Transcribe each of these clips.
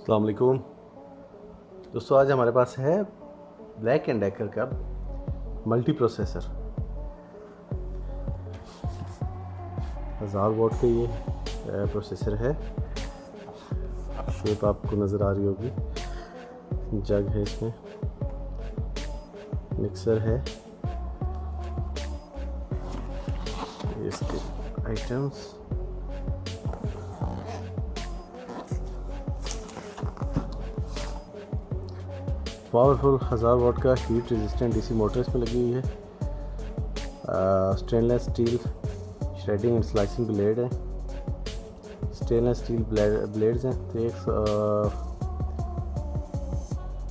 अस्सलाम वालेकुम दोस्तों, आज हमारे पास है ब्लैक एंड डेकर का मल्टी प्रोसेसर 1000 वॉट का ये प्रोसेसर है। शेप आपको नज़र आ रही होगी। जग है, इसमें मिक्सर है, इसके आइटम्स, पावरफुल 1000 वॉट का हीट रेजिस्टेंट डीसी मोटर इसमें लगी हुई है। Stainless steel shredding and slicing blade है। स्टेनलेस स्टील ब्लेड्स हैं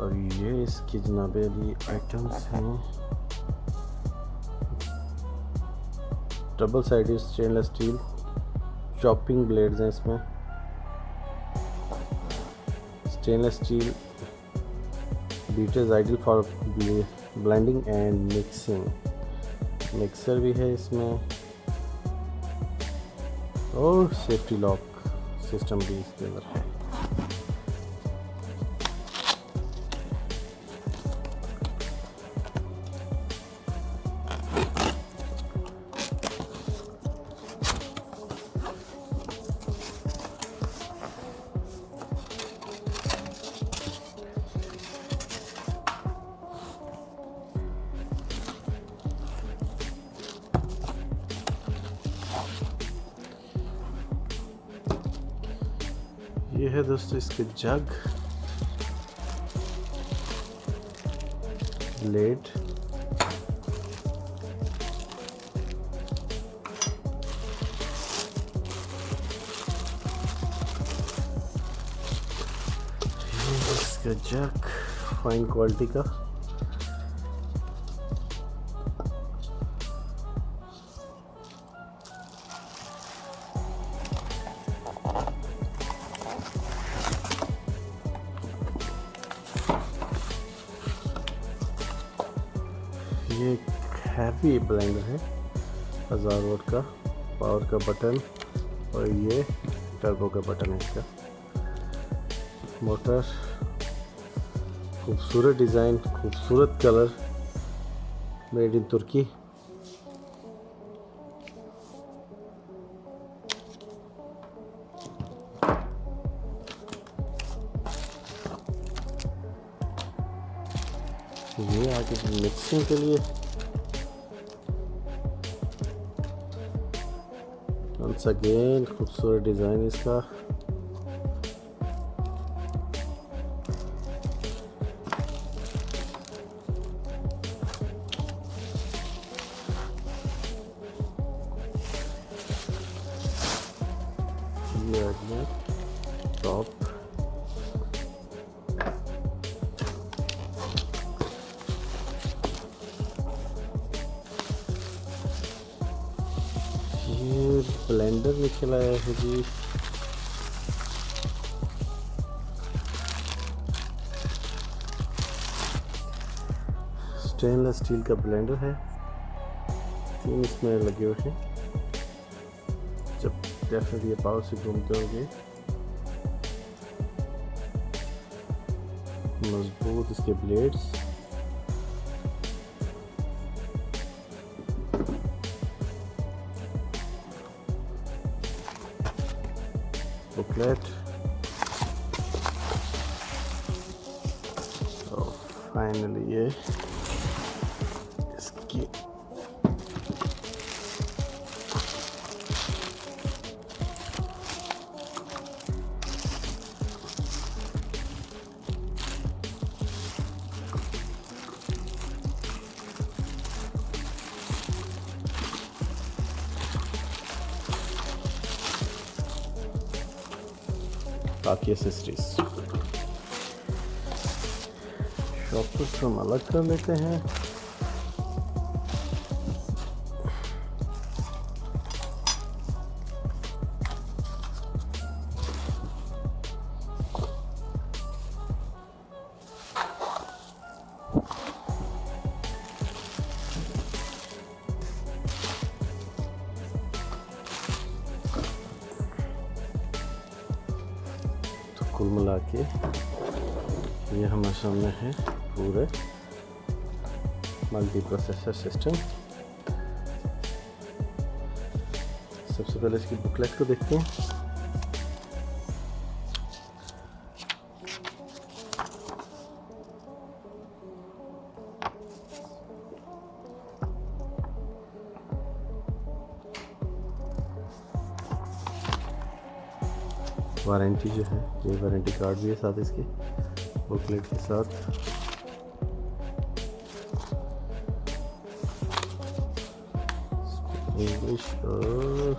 और ये इसकी जनाबे अली आइटम्स हैं। Double sided stainless steel chopping blades हैं इसमें। Stainless steel beaters ideal for blending and mixing. Mixer भी है इसमें और सेफ्टी लॉक सिस्टम भी इसके अंदर है। ये है दोस्तों इसके जग, ब्लेड, इसका जग फाइन क्वालिटी का। ये एक हैवी ब्लेंडर है, 1000 वोट का पावर का बटन और ये टर्बो का बटन है इसका। मोटर, खूबसूरत डिज़ाइन, खूबसूरत कलर, मेड इन तुर्की। ये आगे मिक्सिंग के लिए वंस अगेन खूबसूरत डिज़ाइन इसका। ये आगे टॉप, ये ब्लेंडर निकल आया है जी। स्टेनलेस स्टील का ब्लेंडर है, 3 इसमें लगे हुए हैं। जब डेफिनेटली ये पावर से घूमते होंगे, मजबूत इसके ब्लेड्स, बुकलेट और फाइनली ये इसकी बाकी एसेसरीज। शॉपर्स हम अलग कर लेते हैं। कुल मिला के ये हमारे सामने है पूरे मल्टी प्रोसेसर सिस्टम। सबसे पहले इसकी बुकलेट को देखते हैं। वारंटी जो है, ये वारंटी कार्ड भी है साथ इसके बुकलेट के साथ। इंग्लिश और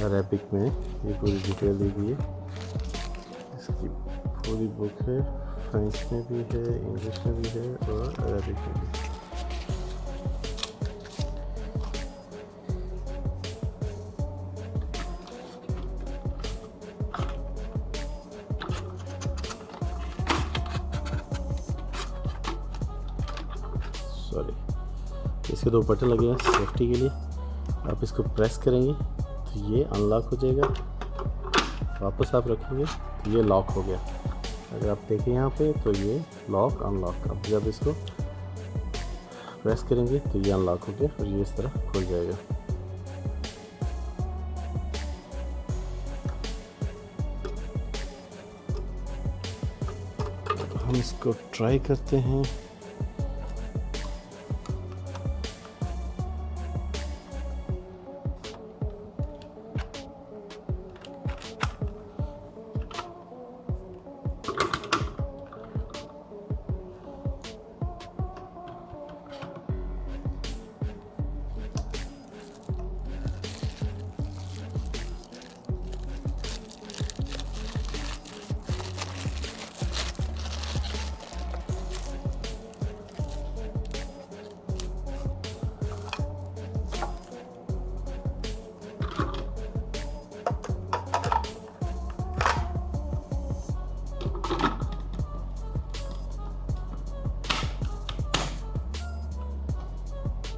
अरेबिक में ये पूरी डिटेल दी गई है। इसकी पूरी बुक है, फ्रेंच में भी है, इंग्लिश में भी है और अरेबिक में भी। सॉरी, इसके दो बटन लगे हैं सेफ्टी के लिए। आप इसको प्रेस करेंगे तो ये अनलॉक हो जाएगा, वापस आप रखेंगे तो ये लॉक हो गया। अगर आप देखें यहाँ पे तो ये लॉक अनलॉक। अब जब इसको प्रेस करेंगे तो ये अनलॉक हो गया और ये इस तरह खुल जाएगा। हम इसको ट्राई करते हैं।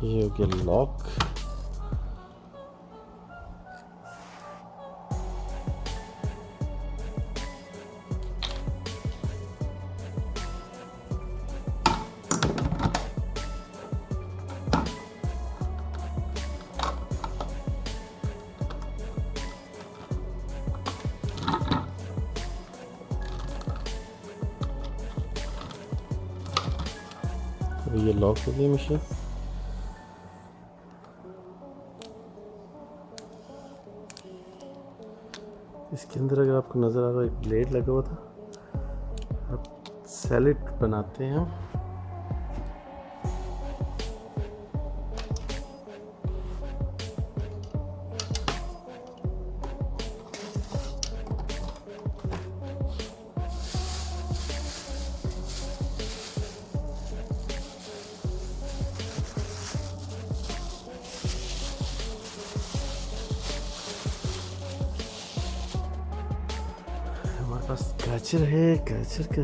ये हो गया लॉक। ये लॉक हो गई मशीन। इसके अंदर अगर आपको नज़र आ रहा है एक ब्लेड लगा हुआ था। अब सैलेड बनाते हैं हम। हमारे पास गाजर है, गाजर का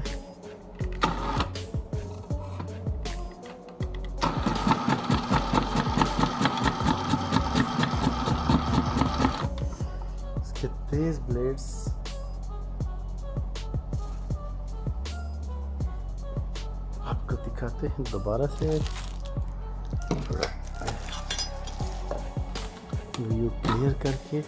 इसके तेज ब्लेड्स आपको दिखाते हैं दोबारा से। व्यू क्लियर करके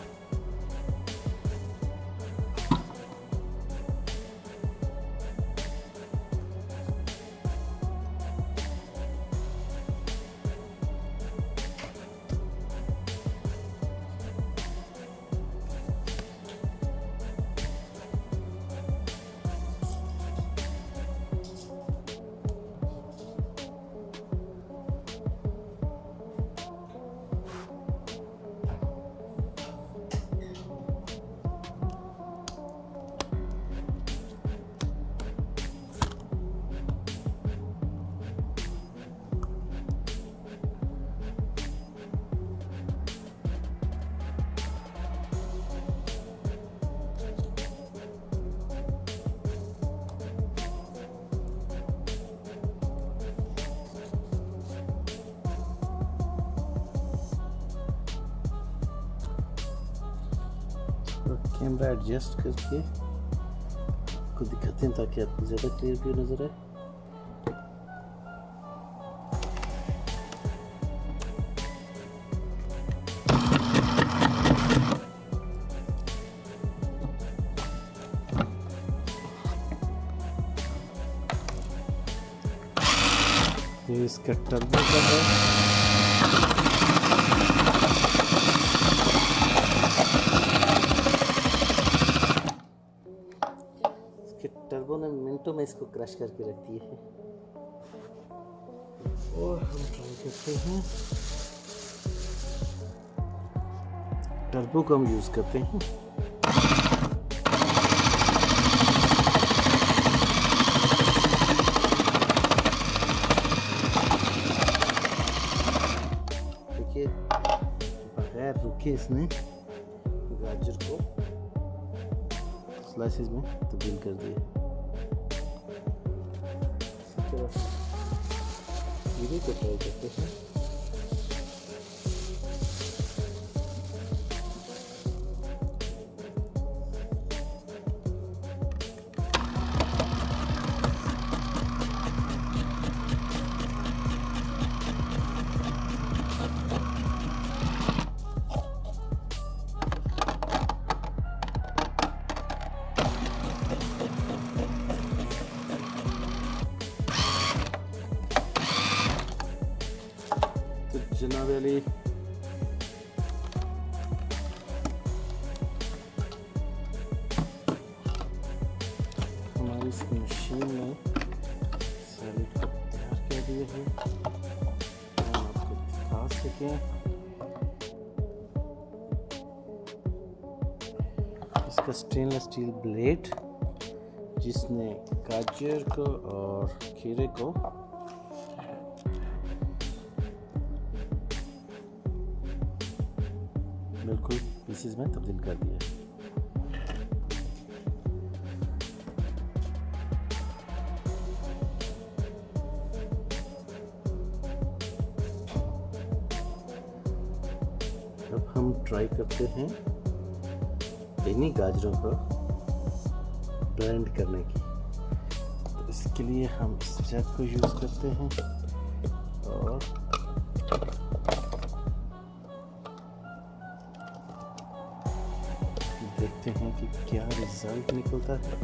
कैमरा एडजस्ट करके आपको दिखाते हैं ताकि आपको ज़्यादा क्लियर व्यू नज़र आए। ये इसका टर्बो का है। इसके टर्बो ने मिनटों में इसको क्रश करके रख दिए है। और हम ट्राई करते हैं, टर्बो को हम यूज़ करते हैं। बगैर रुके इसने गाजर को स्लाइसेस में तब्दील कर दिया। इसी को ट्राई करते हैं। जनाब अली, हमारी इस मशीन में सैलेड को तैयार कर दिया है। हम आपको दिखा सकें, इसका स्टेनलेस स्टील ब्लेड जिसने गाजर को और खीरे को बिल्कुल पीसेस में तब्दील कर दिया है। अब हम ट्राई करते हैं इन्हीं गाजरों को ब्लेंड करने की। तो इसके लिए हम इस जग को यूज़ करते हैं और देखते हैं कि क्या रिजल्ट निकलता है।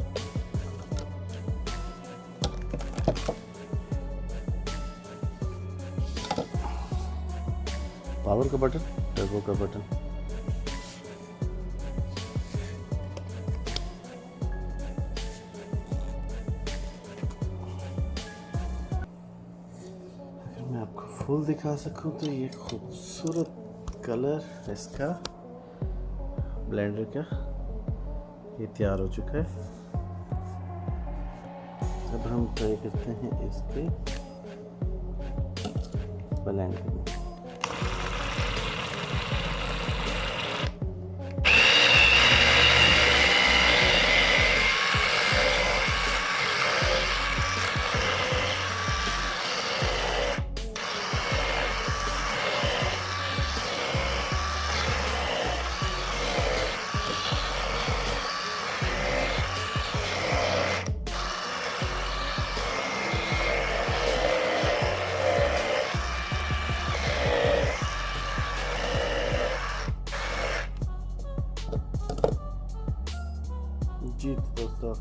पावर का बटन, टर्बो का बटन, अगर मैं आपको फुल दिखा सकूं तो ये खूबसूरत कलर इसका ब्लेंडर का ये तैयार हो चुका है। अब हम ट्राई करते हैं इसके ब्लेंड करने। जी दोस्तों,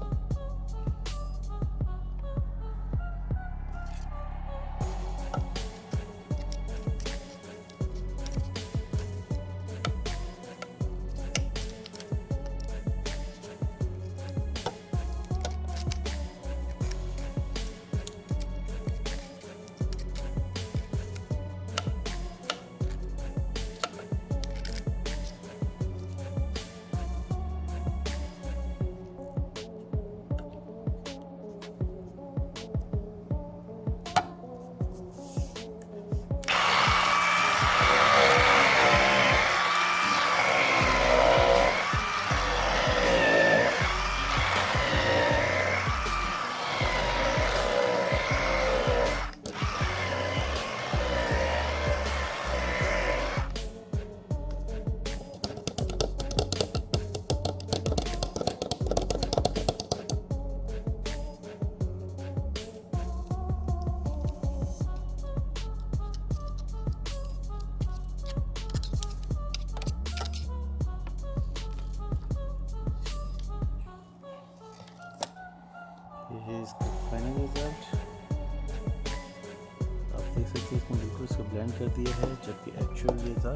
से इसने बिल्कुल इसको ब्लेंड कर दिया है, जबकि एक्चुअल ये था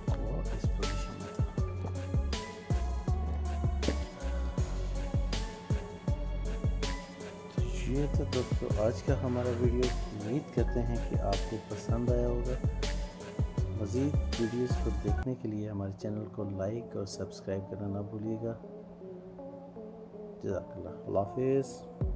वो इस पोजीशन में था। ये था दोस्तों आज का हमारा वीडियो। उम्मीद करते हैं कि आपको पसंद आया होगा। मज़ीद वीडियोस को देखने के लिए हमारे चैनल को लाइक और सब्सक्राइब करना ना भूलिएगा। जज़ाकल्लाह। अल्लाह हाफ़िज़।